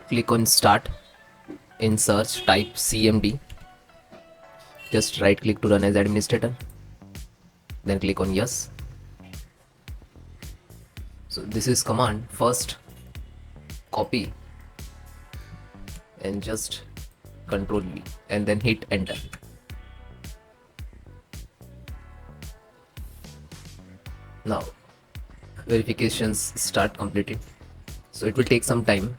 click on start. In search type CMD, just right click to run as administrator, then click on yes. So this is command. First copy and just control V and then hit enter. Now verifications start completed, so it will take some time.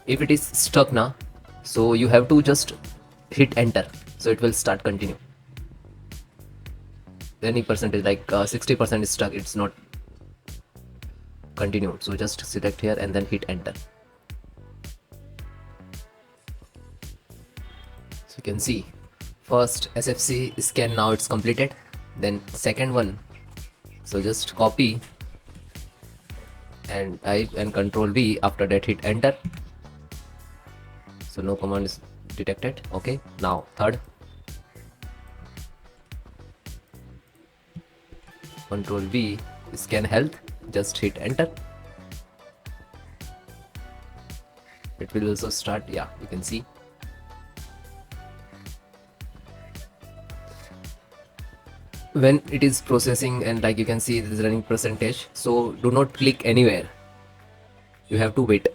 If it is stuck now, so you have to just hit enter, so it will start continue. Any percentage like 60% is stuck, it's not continued, so just select here and then hit enter. So you can see first SFC scan, now it's completed. Then second one, so just copy and type and control V, after that hit enter. So no command is detected. Okay, now third, control V, ScanHealth, just hit enter. It will also start. Yeah, you can see. When it is processing, and like you can see, it is running percentage, so do not click anywhere, you have to wait.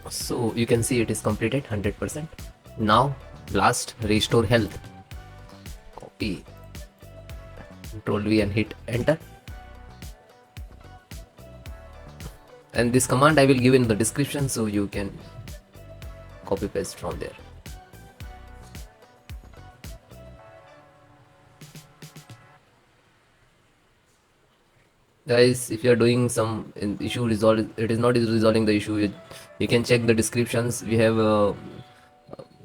So you can see it is completed 100%. Now last, restore health, copy, control V and hit enter. And this command I will give in the description, so you can copy paste from there. Guys, if you are doing some issue resolve, it is not resolving the issue, you can check the descriptions. We have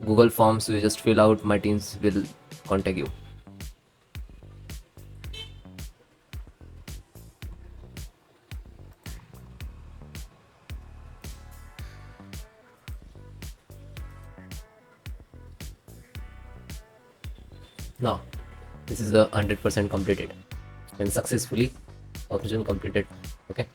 Google forms, you just fill out, my teams will contact you. Now this is a 100% completed and successfully operation completed. Okay.